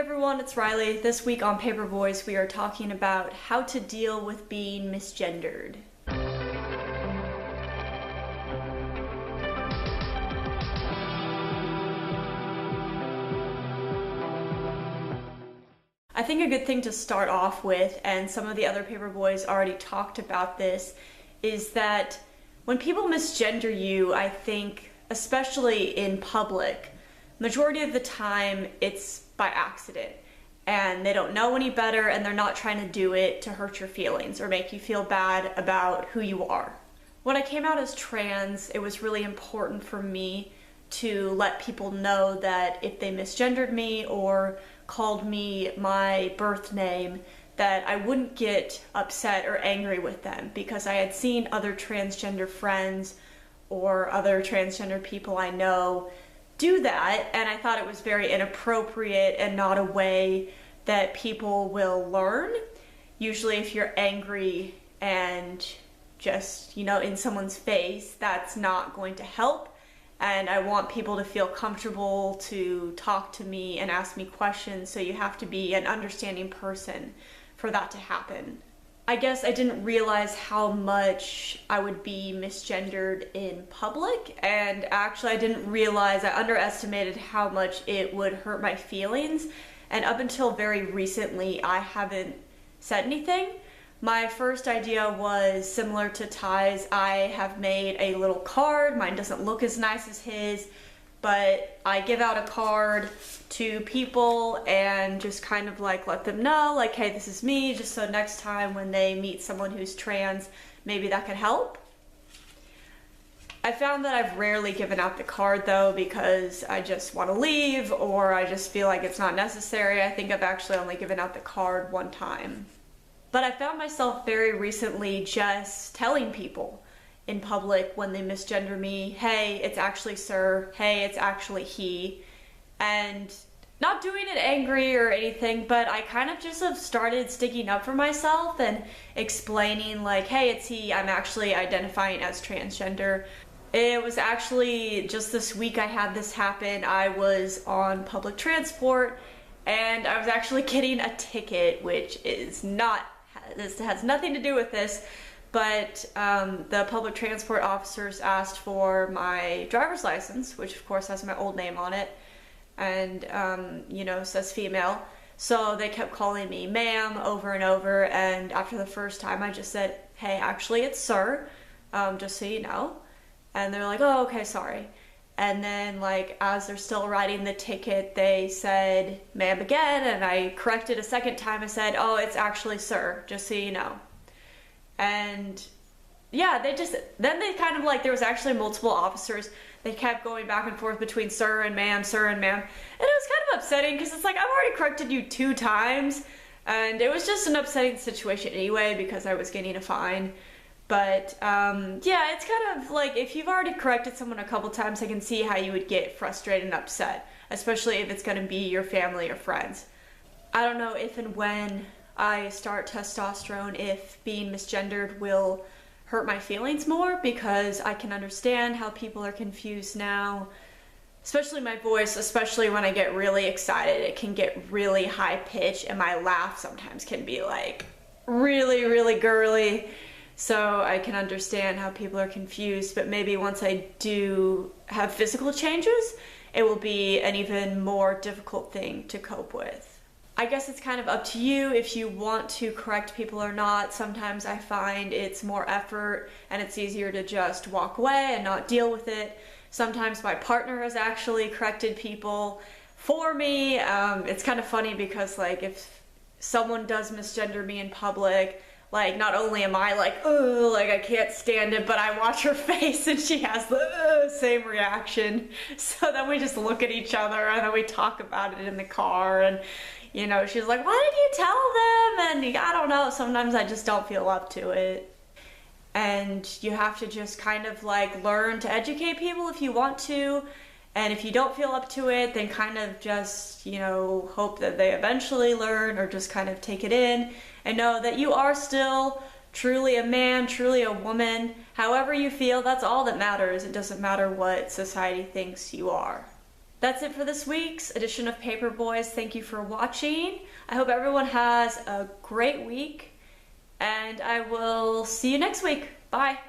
everyone, it's Riley. This week on Paper Boys, we are talking about how to deal with being misgendered. I think a good thing to start off with, and some of the other Paper Boys already talked about this, is that when people misgender you, I think, especially in public, majority of the time it's by accident and they don't know any better and they're not trying to do it to hurt your feelings or make you feel bad about who you are. When I came out as trans, it was really important for me to let people know that if they misgendered me or called me my birth name, that I wouldn't get upset or angry with them, because I had seen other transgender friends or other transgender people I know do that, and I thought it was very inappropriate and not a way that people will learn. Usually if you're angry and just, in someone's face, that's not going to help, and I want people to feel comfortable to talk to me and ask me questions, so you have to be an understanding person for that to happen. I guess I didn't realize how much I would be misgendered in public, and actually I underestimated how much it would hurt my feelings, and up until very recently I haven't said anything. My first idea was similar to Ty's. I have made a little card. Mine doesn't look as nice as his, but I give out a card to people and just kind of let them know, hey, this is me, just so next time when they meet someone who's trans, maybe that could help. I found that I've rarely given out the card though, because I just want to leave or I just feel like it's not necessary. I think I've actually only given out the card one time. But I found myself very recently just telling people in public when they misgender me, hey, it's actually sir, hey, it's actually he, and not doing it angry or anything, but I kind of just have started sticking up for myself and explaining hey, it's he, I'm actually identifying as transgender. It was actually just this week I had this happen. I was on public transport and I was actually getting a ticket, which is not, this has nothing to do with this, but the public transport officers asked for my driver's license, which of course has my old name on it, and says female. So they kept calling me ma'am over and over, and after the first time I just said, hey, actually it's sir, just so you know. And they're like, oh, okay, sorry. And then as they're still writing the ticket, they said ma'am again, and I corrected a second time. I said, oh, it's actually sir, just so you know. And yeah, then they kind of there was actually multiple officers. They kept going back and forth between sir and ma'am, sir and ma'am. And it was kind of upsetting because it's I've already corrected you 2 times. And it was just an upsetting situation anyway because I was getting a fine. But yeah, it's kind of if you've already corrected someone a couple times, I can see how you would get frustrated and upset, especially if it's going to be your family or friends. I don't know if and when I start testosterone, if being misgendered will hurt my feelings more, because I can understand how people are confused now, especially my voice, especially when I get really excited. It can get really high pitched and my laugh sometimes can be really, really girly. So I can understand how people are confused, but maybe once I do have physical changes, it will be an even more difficult thing to cope with. I guess it's kind of up to you if you want to correct people or not. Sometimes I find it's more effort and it's easier to just walk away and not deal with it. Sometimes my partner has actually corrected people for me. It's kind of funny because if someone does misgender me in public, not only am I oh, I can't stand it, but I watch her face and she has the same reaction. So then we just look at each other and then we talk about it in the car, and she's like, why did you tell them? And I don't know, sometimes I just don't feel up to it. And you have to just kind of learn to educate people if you want to. And if you don't feel up to it, then kind of just, hope that they eventually learn, or just kind of take it in and know that you are still truly a man, truly a woman. However you feel, that's all that matters. It doesn't matter what society thinks you are. That's it for this week's edition of Paper Boys. Thank you for watching. I hope everyone has a great week, and I will see you next week. Bye.